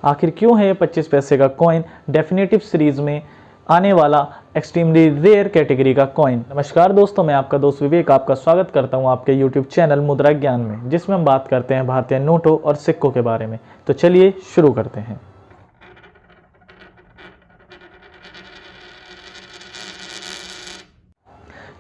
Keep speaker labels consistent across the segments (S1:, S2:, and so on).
S1: आखिर क्यों है ये 25 पैसे का कॉइन डेफिनेटिव सीरीज में आने वाला एक्सट्रीमली रेयर कैटेगरी का कॉइन। नमस्कार दोस्तों, मैं आपका दोस्त विवेक आपका स्वागत करता हूं आपके YouTube चैनल मुद्रा ज्ञान में, जिसमें हम बात करते हैं भारतीय नोटों और सिक्कों के बारे में। तो चलिए शुरू करते हैं।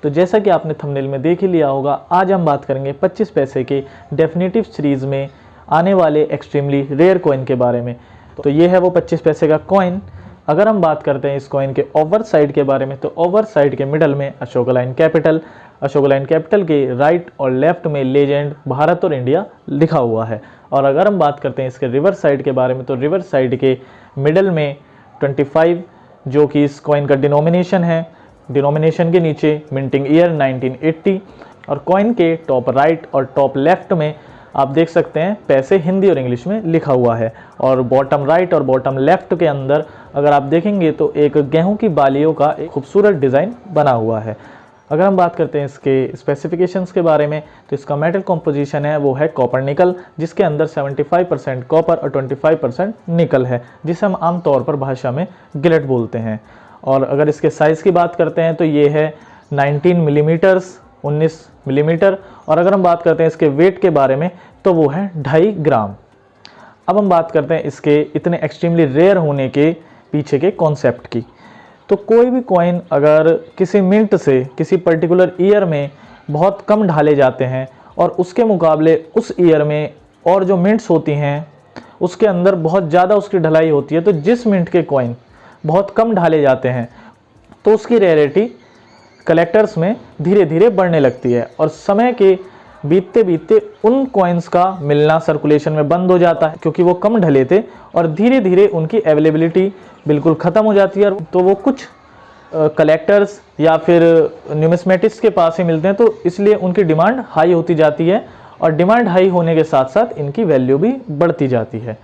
S1: तो जैसा कि आपने थंबनेल में देख ही लिया होगा, आज हम बात करेंगे 25 पैसे के डेफिनेटिव सीरीज में आने वाले एक्सट्रीमली रेयर कॉइन के बारे में। तो ये है वो 25 पैसे का कॉइन। अगर हम बात करते हैं इस कॉइन के ओवर साइड के बारे में, तो ओवर साइड के मिडल में अशोक लाइन कैपिटल के राइट और लेफ्ट में लेजेंड भारत और इंडिया लिखा हुआ है। और अगर हम बात करते हैं इसके रिवर्स साइड के बारे में, तो रिवर्स साइड के मिडल में 25 जो कि इस कॉइन का डिनोमिनेशन है, डिनोमिनेशन के नीचे मिंटिंग ईयर 1980, और कॉइन के टॉप राइट और टॉप लेफ्ट में आप देख सकते हैं पैसे हिंदी और इंग्लिश में लिखा हुआ है। और बॉटम राइट और बॉटम लेफ्ट के अंदर अगर आप देखेंगे तो एक गेहूं की बालियों का एक खूबसूरत डिज़ाइन बना हुआ है। अगर हम बात करते हैं इसके स्पेसिफिकेशंस के बारे में, तो इसका मेटल कॉम्पोजिशन है वो है कॉपर निकल, जिसके अंदर 75% कॉपर और 25% निकल है, जिसे हम आमतौर पर भाषा में गिलेट बोलते हैं। और अगर इसके साइज़ की बात करते हैं तो ये है 19 मिलीमीटर्स, 19 मिलीमीटर। और अगर हम बात करते हैं इसके वेट के बारे में, तो वो है 2.5 ग्राम। अब हम बात करते हैं इसके इतने एक्सट्रीमली रेयर होने के पीछे के कॉन्सेप्ट की। तो कोई भी कॉइन अगर किसी मिंट से किसी पर्टिकुलर ईयर में बहुत कम ढाले जाते हैं और उसके मुकाबले उस ईयर में और जो मिंट्स होती हैं उसके अंदर बहुत ज़्यादा उसकी ढलाई होती है, तो जिस मिंट के कॉइन बहुत कम ढाले जाते हैं तो उसकी रेयरिटी कलेक्टर्स में धीरे धीरे बढ़ने लगती है, और समय के बीतते बीतते उन कॉइन्स का मिलना सर्कुलेशन में बंद हो जाता है, क्योंकि वो कम ढले थे और धीरे धीरे उनकी अवेलेबिलिटी बिल्कुल ख़त्म हो जाती है। तो वो कुछ कलेक्टर्स या फिर न्यूमिस्मेटिक्स के पास ही मिलते हैं, तो इसलिए उनकी डिमांड हाई होती जाती है, और डिमांड हाई होने के साथ साथ इनकी वैल्यू भी बढ़ती जाती है।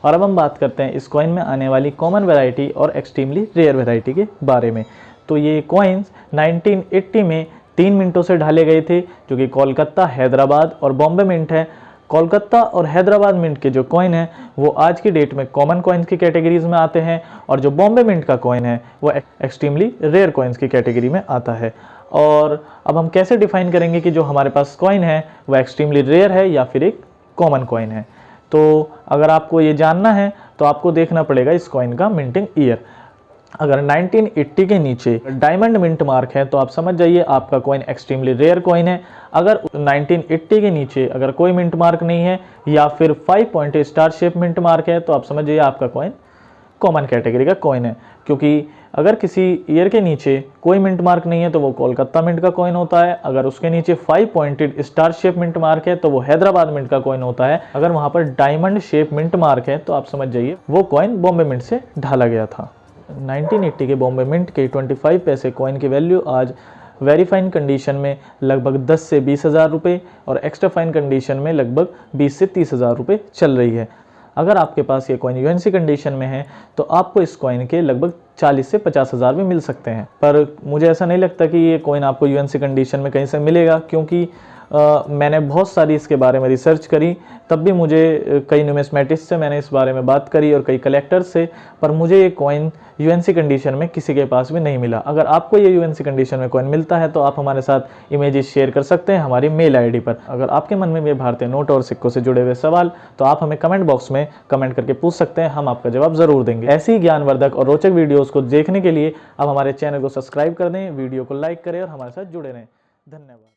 S1: और अब हम बात करते हैं इस कॉइन में आने वाली कॉमन वैरायटी और एक्सट्रीमली रेयर वैरायटी के बारे में। तो ये कॉइन्स 1980 में 3 मिंटों से ढाले गए थे, जो कि कोलकाता, हैदराबाद और बॉम्बे मिंट है। कोलकाता और हैदराबाद मिंट के जो कॉइन है वो आज की डेट में कॉमन कॉइन्स की कैटेगरीज में आते हैं, और जो बॉम्बे मिंट का कॉइन है वो एक्सट्रीमली रेयर कॉइन्स की कैटेगरी में आता है। और अब हम कैसे डिफाइन करेंगे कि जो हमारे पास कॉइन है वो एक्सट्रीमली रेयर है या फिर एक कॉमन कॉइन है। तो अगर आपको ये जानना है तो आपको देखना पड़ेगा इस कॉइन का मिंटिंग ईयर। अगर 1980 के नीचे डायमंड मिंट मार्क है तो आप समझ जाइए आपका कॉइन एक्सट्रीमली रेयर कॉइन है। अगर 1980 के नीचे अगर कोई मिंट मार्क नहीं है या फिर 5 point star shape mint mark है तो आप समझ जाइए आपका कॉइन कॉमन कैटेगरी का कॉइन है। क्योंकि अगर किसी ईयर के नीचे कोई मिंट मार्क नहीं है तो वो कोलकाता मिंट का कॉइन होता है। अगर उसके नीचे 5 pointed star shape mint mark है तो वो हैदराबाद मिंट का कॉइन होता है। अगर वहाँ पर डायमंड शेप मिंट मार्क है तो आप समझ जाइए वो कॉइन बॉम्बे मिंट से ढाला गया था। 1980 के बॉम्बे मिंट के 25 पैसे कॉइन की वैल्यू आज वेरी फाइन कंडीशन में लगभग 10 से 20 हज़ार रुपये और एक्स्ट्रा फाइन कंडीशन में लगभग 20 से 30 हज़ार रुपये चल रही है। अगर आपके पास ये कॉइन यूएनसी कंडीशन में है तो आपको इस कॉइन के लगभग 40 से 50 हज़ार भी मिल सकते हैं। पर मुझे ऐसा नहीं लगता कि ये कॉइन आपको यूएनसी कंडीशन में कहीं से मिलेगा, क्योंकि मैंने बहुत सारी इसके बारे में रिसर्च करी, तब भी मुझे कई न्यूमिस्मेटिक्स से मैंने इस बारे में बात करी और कई कलेक्टर्स से, पर मुझे ये कॉइन यूएनसी कंडीशन में किसी के पास भी नहीं मिला। अगर आपको ये यूएनसी कंडीशन में कॉइन मिलता है तो आप हमारे साथ इमेजेस शेयर कर सकते हैं हमारी मेल आईडी पर। अगर आपके मन में भी भारतीय नोट और सिक्कों से जुड़े हुए सवाल तो आप हमें कमेंट बॉक्स में कमेंट करके पूछ सकते हैं, हम आपका जवाब ज़रूर देंगे। ऐसी ही ज्ञानवर्धक और रोचक वीडियोज़ को देखने के लिए आप हमारे चैनल को सब्सक्राइब कर दें, वीडियो को लाइक करें और हमारे साथ जुड़े रहें। धन्यवाद।